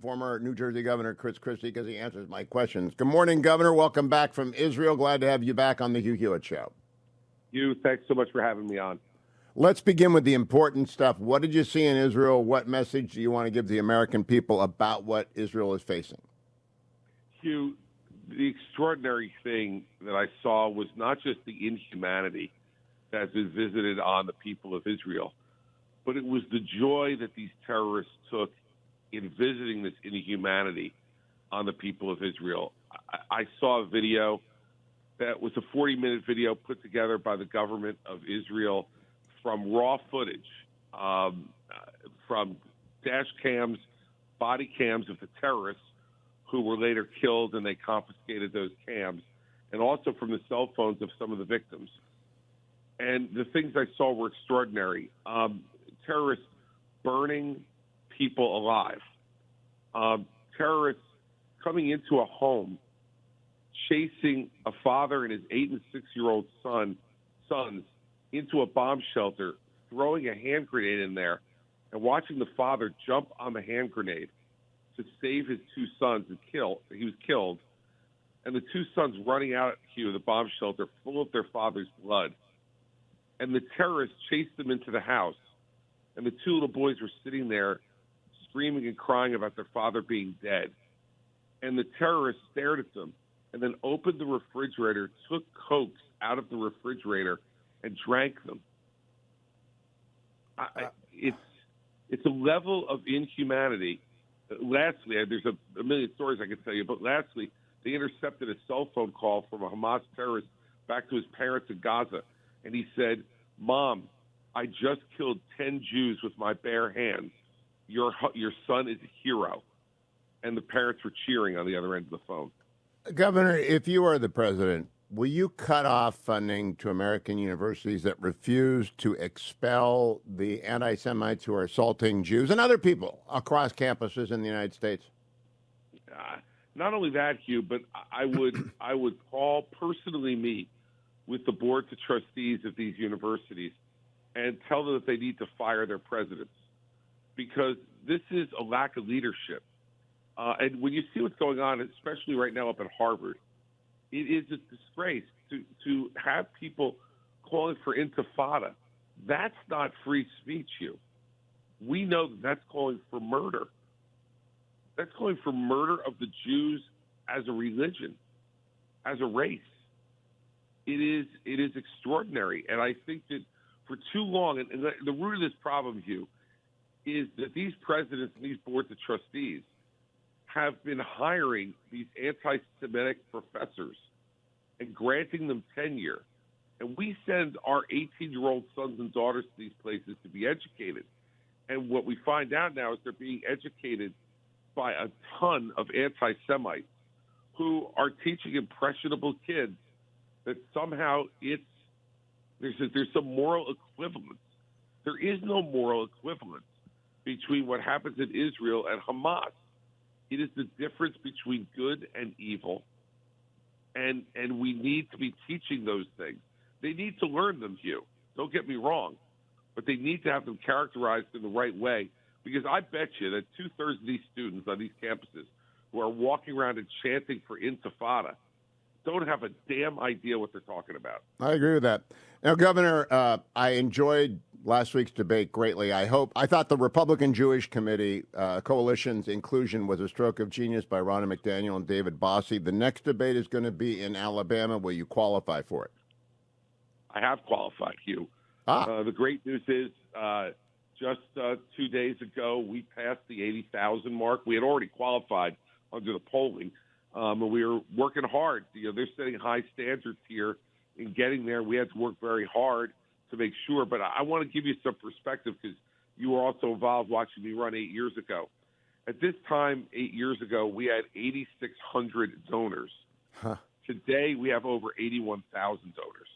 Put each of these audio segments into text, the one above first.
former New Jersey Governor Chris Christie because he answers my questions. Good morning, Governor. Welcome back from Israel. Glad to have you back on the Hugh Hewitt Show. Hugh, thanks so much for having me on. Let's begin with the important stuff. What did you see in Israel? What message do you want to give the American people about what Israel is facing? Hugh, the extraordinary thing that I saw was not just the inhumanity that's been visited on the people of Israel, but it was the joy that these terrorists took in visiting this inhumanity on the people of Israel. I saw a video that was a 40-minute video put together by the government of Israel from raw footage, from dash cams, body cams of the terrorists who were later killed, and they confiscated those cams, and also from the cell phones of some of the victims. And the things I saw were extraordinary. Terrorists burning people alive. Terrorists coming into a home, chasing a father and his 8- and 6-year-old sons into a bomb shelter, throwing a hand grenade in there, and watching the father jump on the hand grenade to save his 2 sons and he was killed. And the 2 sons running out of the bomb shelter full of their father's blood. And the terrorists chased them into the house. And the 2 little boys were sitting there screaming and crying about their father being dead. And the terrorists stared at them and then opened the refrigerator, took Cokes out of the refrigerator, and drank them. It's a level of inhumanity. Lastly, there's a million stories I could tell you, but lastly, they intercepted a cell phone call from a Hamas terrorist back to his parents in Gaza. And he said, "Mom, I just killed 10 Jews with my bare hands. Your son is a hero." And the parents were cheering on the other end of the phone. Governor, if you are the president, will you cut off funding to American universities that refuse to expel the anti-Semites who are assaulting Jews and other people across campuses in the United States? Not only that, Hugh, but I would personally meet with the boards of trustees of these universities and tell them that they need to fire their presidents, because this is a lack of leadership. And when you see what's going on, especially right now up at Harvard, it is a disgrace to have people calling for intifada. That's not free speech, Hugh. We know that's calling for murder. That's calling for murder of the Jews as a religion, as a race. It is extraordinary. And I think that for too long, and the root of this problem, Hugh, is that these presidents and these boards of trustees have been hiring these anti-Semitic professors and granting them tenure. And we send our 18-year-old sons and daughters to these places to be educated. And what we find out now is they're being educated by a ton of anti-Semites who are teaching impressionable kids that somehow there's some moral equivalence. There is no moral equivalence between what happens in Israel and Hamas. It is the difference between good and evil, and we need to be teaching those things. They need to learn them, Hugh. Don't get me wrong, but they need to have them characterized in the right way, because I bet you that 2/3 of these students on these campuses who are walking around and chanting for intifada don't have a damn idea what they're talking about. I agree with that. Now, Governor, I enjoyed last week's debate greatly. I thought the Republican Jewish Committee Coalition's inclusion was a stroke of genius by Ronna McDaniel and David Bossie. The next debate is going to be in Alabama. Will you qualify for it? I have qualified, Hugh. The great news is just 2 days ago, we passed the 80,000 mark. We had already qualified under the polling. And we were working hard. They're setting high standards here in getting there. We had to work very hard to make sure. But I want to give you some perspective, because you were also involved watching me run 8 years ago. At this time, 8 years ago, we had 8,600 donors. Huh. Today, we have over 81,000 donors.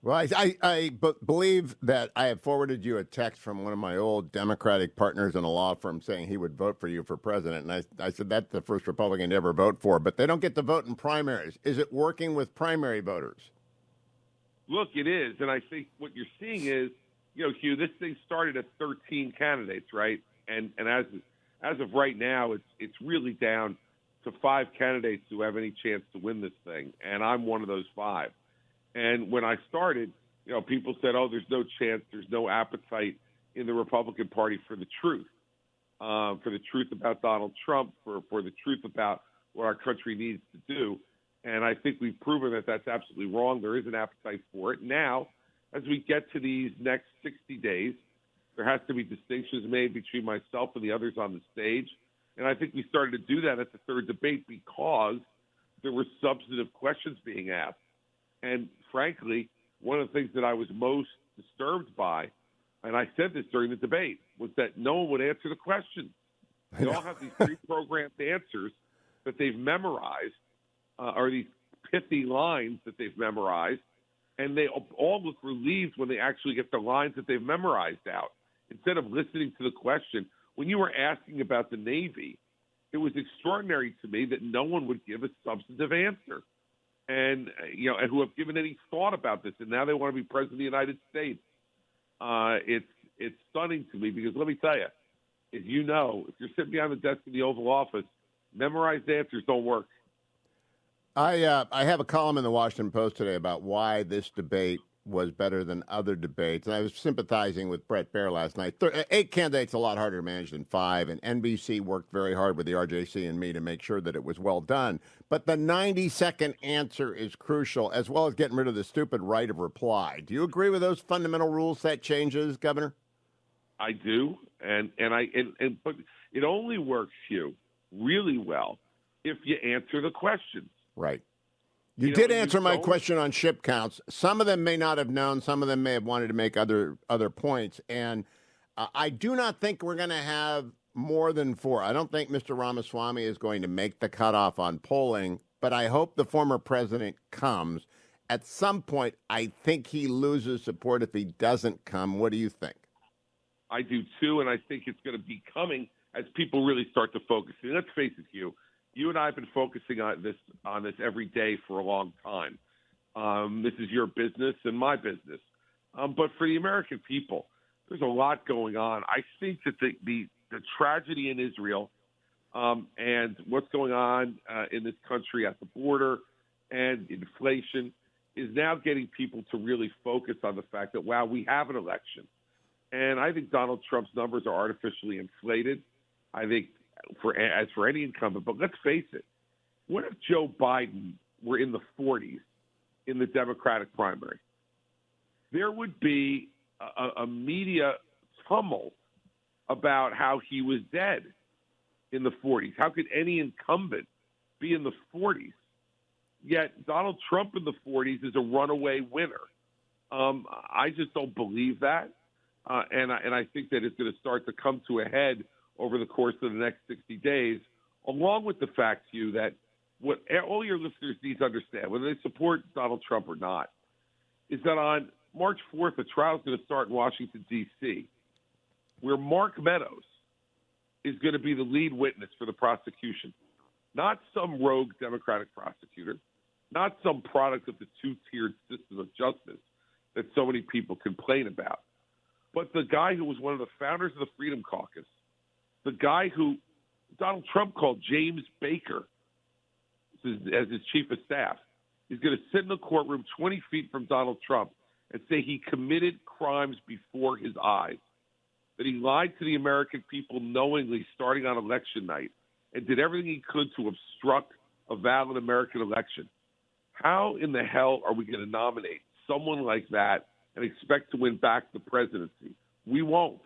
Well, I believe that I have forwarded you a text from one of my old Democratic partners in a law firm saying he would vote for you for president. And I said, that's the first Republican to ever vote for. But they don't get to vote in primaries. Is it working with primary voters? Look, it is. And I think what you're seeing is, Hugh, this thing started at 13 candidates, right? And as as of right now, it's really down to 5 candidates who have any chance to win this thing, and I'm one of those 5. And when I started, people said, "Oh, there's no chance, there's no appetite in the Republican Party for the truth about Donald Trump, for the truth about what our country needs to do." And I think we've proven that that's absolutely wrong. There is an appetite for it. Now, as we get to these next 60 days, there has to be distinctions made between myself and the others on the stage. And I think we started to do that at the third debate because there were substantive questions being asked. And frankly, one of the things that I was most disturbed by, and I said this during the debate, was that no one would answer the questions. They all have these pre-programmed answers that they've memorized, or these pithy lines that they've memorized, and they all look relieved when they actually get the lines that they've memorized out, instead of listening to the question. When you were asking about the Navy, it was extraordinary to me that no one would give a substantive answer, and who have given any thought about this, and now they want to be president of the United States. It's stunning to me because let me tell you, as you know, if you're sitting behind the desk in the Oval Office, memorized answers don't work. I have a column in the Washington Post today about why this debate was better than other debates. And I was sympathizing with Brett Baer last night. 8 candidates a lot harder to manage than 5, and NBC worked very hard with the RJC and me to make sure that it was well done. But the 90-second answer is crucial, as well as getting rid of the stupid right of reply. Do you agree with those fundamental rule set changes, Governor? I do, but it only works, Hugh, really well if you answer the questions. Right. You did answer my question on ship counts. Some of them may not have known. Some of them may have wanted to make other points. And I do not think we're going to have more than 4. I don't think Mr. Ramaswamy is going to make the cutoff on polling, but I hope the former president comes. At some point, I think he loses support if he doesn't come. What do you think? I do, too, and I think it's going to be coming as people really start to focus. And let's face it, Hugh. You and I have been focusing on this every day for a long time. This is your business and my business. But for the American people, there's a lot going on. I think that the tragedy in Israel and what's going on in this country at the border and inflation is now getting people to really focus on the fact that, wow, we have an election. And I think Donald Trump's numbers are artificially inflated. I think as for any incumbent, but let's face it, what if Joe Biden were in the 40s in the Democratic primary? There would be a media tumult about how he was dead in the 40s. How could any incumbent be in the 40s? Yet Donald Trump in the 40s is a runaway winner. I just don't believe that. And I think that it's going to start to come to a head over the course of the next 60 days, along with the fact, Hugh, that what all your listeners need to understand, whether they support Donald Trump or not, is that on March 4th, a trial is going to start in Washington, D.C., where Mark Meadows is going to be the lead witness for the prosecution, not some rogue Democratic prosecutor, not some product of the two-tiered system of justice that so many people complain about, but the guy who was one of the founders of the Freedom Caucus, the guy who Donald Trump called James Baker as his chief of staff, is going to sit in the courtroom 20 feet from Donald Trump and say he committed crimes before his eyes, that he lied to the American people knowingly starting on election night and did everything he could to obstruct a valid American election. How in the hell are we going to nominate someone like that and expect to win back the presidency? We won't.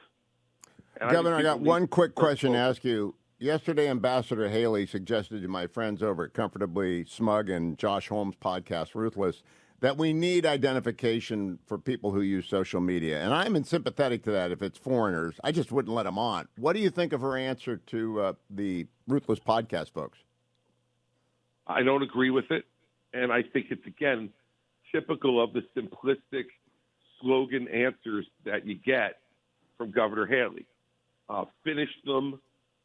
And Governor, I got one quick question to ask you. Yesterday, Ambassador Haley suggested to my friends over at Comfortably Smug and Josh Holmes' podcast, Ruthless, that we need identification for people who use social media. And I'm sympathetic to that if it's foreigners. I just wouldn't let them on. What do you think of her answer to the Ruthless podcast folks? I don't agree with it. And I think it's, again, typical of the simplistic slogan answers that you get from Governor Haley. Finish them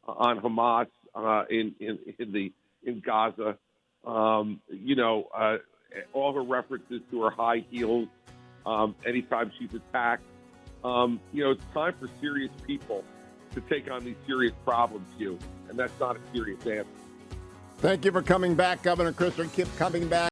on Hamas in Gaza. All her references to her high heels anytime she's attacked. It's time for serious people to take on these serious problems, Hugh. And that's not a serious answer. Thank you for coming back, Governor Christie. Keep coming back.